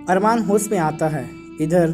अरमान होश में आता है। इधर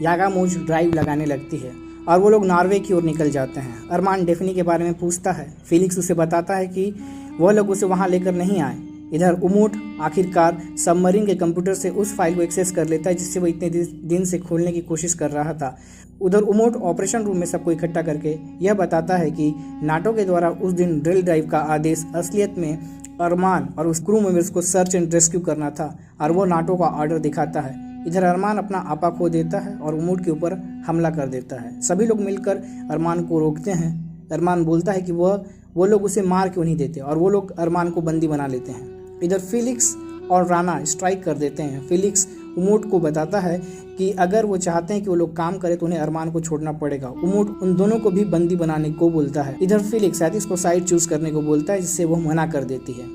यागामोज ड्राइव लगाने लगती है और वो लोग नॉर्वे की ओर निकल जाते हैं। अरमान डेफनी के बारे में पूछता है। फिलिक्स उसे बताता है कि वह लोग उसे वहां लेकर नहीं आए। इधर उमोट आखिरकार सबमरीन के कंप्यूटर से उस फाइल को एक्सेस कर लेता है जिससे वो इतने दिन से खोलने की कोशिश कर रहा था। उधर उमोट ऑपरेशन रूम में सबको इकट्ठा करके यह बताता है कि नाटो के द्वारा उस दिन ड्रिल ड्राइव का आदेश असलियत में अरमान और उस क्रू मेंबर्स को सर्च एंड रेस्क्यू करना था और वो नाटो का ऑर्डर दिखाता है। इधर अरमान अपना आपा खो देता है और उमोट के ऊपर हमला कर देता है। सभी लोग मिलकर अरमान को रोकते हैं। अरमान बोलता है कि वो लोग उसे मार क्यों नहीं देते और वो लोग अरमान को बंदी बना लेते हैं। इधर फिलिक्स और राना स्ट्राइक कर देते हैं। फिलिक्स उमोट को बताता है कि अगर वो चाहते हैं कि वो लोग काम करें तो उन्हें अरमान को छोड़ना पड़ेगा। उमोट उन दोनों को भी बंदी बनाने को बोलता है। इधर फिलिक्स सैतिस को साइड चूज करने को बोलता है जिससे वो मना कर देती है।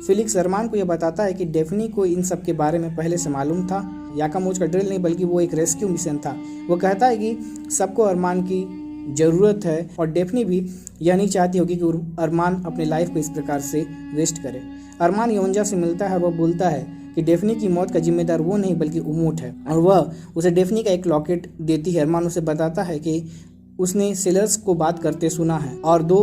फिलिक्स अरमान को यह बताता है कि डेफनी को इन सब के बारे में पहले से मालूम था। यागामोज का ड्रिल नहीं बल्कि वो एक रेस्क्यू मिशन था। वो कहता है कि सबको अरमान की ज़रूरत है और डेफनी भी यह नहीं चाहती होगी कि अरमान अपने लाइफ को इस प्रकार से वेस्ट करे। अरमान योंजा से मिलता है। वह बोलता है कि डेफनी की मौत का जिम्मेदार वो नहीं बल्कि उमोट है और वह उसे डेफनी का एक लॉकेट देती है। अरमान उसे बताता है कि उसने सेलर्स को बात करते सुना है और 2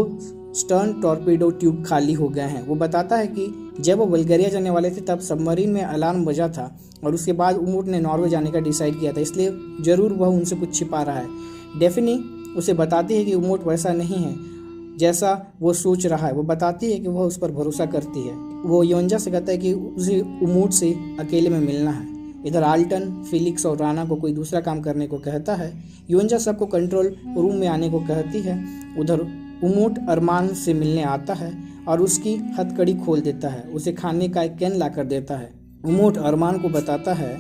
स्टर्न टॉर्पेडो ट्यूब खाली हो गए हैं। वो बताता है कि जब वो बल्गेरिया जाने वाले थे तब सबमरीन में अलार्म बजा था और उसके बाद उमोट ने नॉर्वे जाने का डिसाइड किया था, इसलिए ज़रूर वह उनसे कुछ छिपा रहा है। डेफनी उसे बताती है कि उमोट वैसा नहीं है जैसा वो सोच रहा है। वो बताती है कि वह उस पर भरोसा करती है। वो योंजा से कहता है कि उसे उमोट से अकेले में मिलना है। इधर आल्टन फिलिक्स और राना को कोई दूसरा काम करने को कहता है। योंजा सबको कंट्रोल रूम में आने को कहती है। उधर उमोट अरमान से मिलने आता है और उसकी हथकड़ी खोल देता है। उसे खाने का एक कैन ला कर देता है। उमोट अरमान को बताता है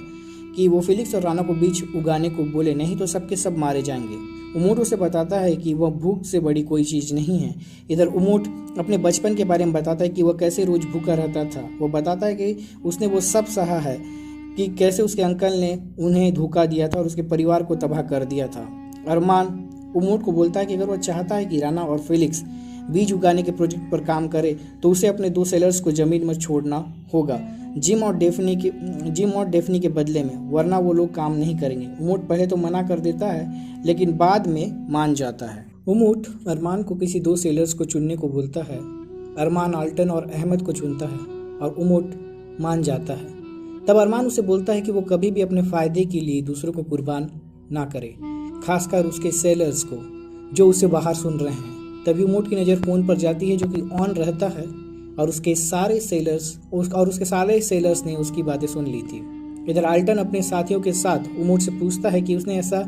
कि वो फिलिक्स और राना को बीज उगाने को बोले, नहीं तो सबके सब मारे जाएंगे। उमोट उसे बताता है कि वह भूख से बड़ी कोई चीज़ नहीं है। इधर उमोट अपने बचपन के बारे में बताता है कि वह कैसे रोज़ भूखा रहता था। वो बताता है कि उसने वो सब सहा है कि कैसे उसके अंकल ने उन्हें धोखा दिया था और उसके परिवार को तबाह कर दिया था। अरमान उमोट को बोलता है कि अगर वह चाहता है कि राना और फिलिक्स बीज उगाने के प्रोजेक्ट पर काम करे तो उसे अपने 2 सेलर्स को ज़मीन में छोड़ना होगा, जिम और डेफनी के बदले में, वरना वो लोग काम नहीं करेंगे। उमोट पहले तो मना कर देता है लेकिन बाद में मान जाता है। उमोट अरमान को किसी 2 सेलर्स को चुनने को बोलता है। अरमान आल्टन और अहमद को चुनता है और उमोट मान जाता है। तब अरमान उसे बोलता है कि वो कभी भी अपने फ़ायदे के लिए दूसरों को कुर्बान ना करे, खासकर उसके सेलर्स को जो उसे बाहर सुन रहे हैं। तभी उमोट की नज़र फ़ोन पर जाती है जो कि ऑन रहता है और उसके सारे सेलर्स ने उसकी बातें सुन ली थी। इधर आल्टन अपने साथियों के साथ उमोट से पूछता है कि उसने ऐसा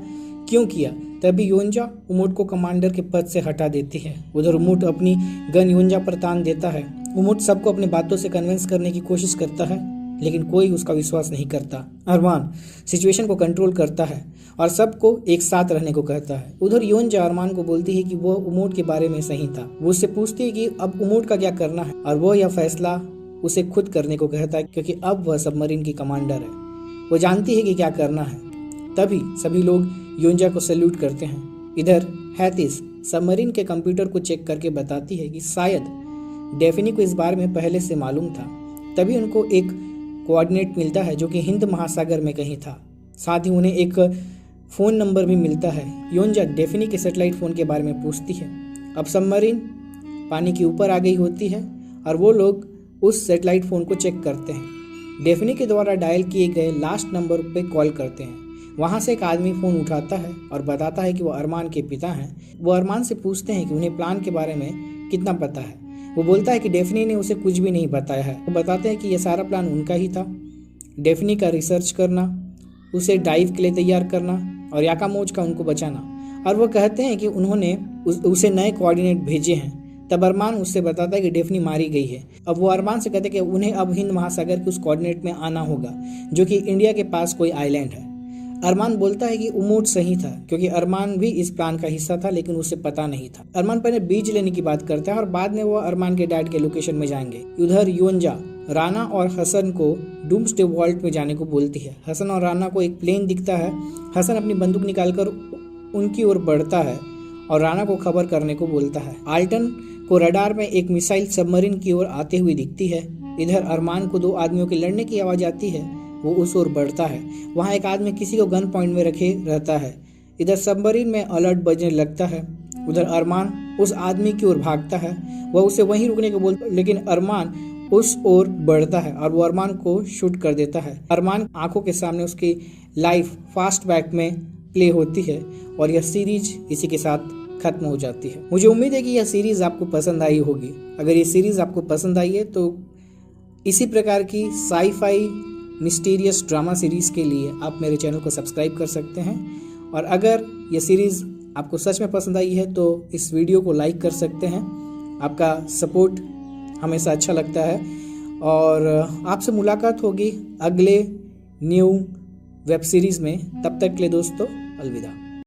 क्यों किया। तभी योंजा उमोट को कमांडर के पद से हटा देती है। उधर उमोट अपनी गन योंजा पर तान देता है। उमोट सबको अपनी बातों से कन्विंस करने की कोशिश करता है लेकिन कोई उसका विश्वास नहीं करता। अरमान सिचुएशन को कंट्रोल करता है और सबको एक साथ रहने को कहता है। उधर योंजा अरमान को बोलती है कि वह उमोट के बारे में सही था। वो उससे पूछती है कि अब उमोट का क्या करना है और वो यह फैसला उसे खुद करने को कहता है क्योंकि अब वह सबमरीन की कमांडर है। वो जानती है कि क्या करना है। तभी सभी लोग योंजा को सैल्यूट करते हैं। इधर हैतिस सबमरीन के कंप्यूटर को चेक करके बताती है कि शायद डेफनी को इस बारे में पहले से मालूम था। तभी उनको एक कोऑर्डिनेट मिलता है जो कि हिंद महासागर में कहीं था। साथ ही उन्हें एक फ़ोन नंबर भी मिलता है। योंजा डेफनी के सैटेलाइट फ़ोन के बारे में पूछती है। अब सबमरीन पानी के ऊपर आ गई होती है और वो लोग उस सैटेलाइट फ़ोन को चेक करते हैं। डेफनी के द्वारा डायल किए गए लास्ट नंबर पे कॉल करते हैं। वहाँ से एक आदमी फ़ोन उठाता है और बताता है कि वो अरमान के पिता हैं। वो अरमान से पूछते हैं कि उन्हें प्लान के बारे में कितना पता है। वो बोलता है कि डेफनी ने उसे कुछ भी नहीं बताया है। वो बताते हैं कि यह सारा प्लान उनका ही था, डेफनी का रिसर्च करना, उसे डाइव के लिए तैयार करना और यागामोज का उनको बचाना। और वो कहते हैं कि उन्होंने उसे नए कोऑर्डिनेट भेजे हैं। तब अरमान उससे बताता है कि डेफनी मारी गई है। अब वो अरमान से कहते हैं कि उन्हें अब हिंद महासागर के उस कोऑर्डिनेट में आना होगा जो कि इंडिया के पास कोई आइलैंड है। अरमान बोलता है कि उमोट सही था क्योंकि अरमान भी इस प्लान का हिस्सा था लेकिन उसे पता नहीं था। अरमान पहले बीज लेने की बात करता है और बाद में वो अरमान के डैड के लोकेशन में जाएंगे। उधर योंजा राना और हसन को डूम्सडे वॉल्ट में जाने को बोलती है। हसन और राना को एक प्लेन दिखता है। हसन अपनी बंदूक निकालकर उनकी ओर बढ़ता है और राना को खबर करने को बोलता है। आल्टन को रडार में एक मिसाइल सबमरीन की ओर आते हुए दिखती है। इधर अरमान को 2 आदमियों के लड़ने की आवाज आती है। वो उस ओर बढ़ता है। वहाँ एक आदमी किसी को गन पॉइंट में रखे रहता है। इधर सबमरीन में अलर्ट बजने लगता है। उधर अरमान उस आदमी की ओर भागता है। वह उसे वहीं रुकने को बोलता है, लेकिन अरमान उस ओर बढ़ता है और वो अरमान को शूट कर देता है। अरमान आंखों के सामने उसकी लाइफ फास्ट बैक में प्ले होती है और यह सीरीज इसी के साथ खत्म हो जाती है। मुझे उम्मीद है कि यह सीरीज आपको पसंद आई होगी। अगर ये सीरीज आपको पसंद आई है तो इसी प्रकार की साई-फाई मिस्टीरियस ड्रामा सीरीज के लिए आप मेरे चैनल को सब्सक्राइब कर सकते हैं। और अगर यह सीरीज आपको सच में पसंद आई है तो इस वीडियो को लाइक कर सकते हैं। आपका सपोर्ट हमेशा अच्छा लगता है। और आपसे मुलाकात होगी अगले न्यू वेब सीरीज़ में। तब तक के लिए दोस्तों अलविदा।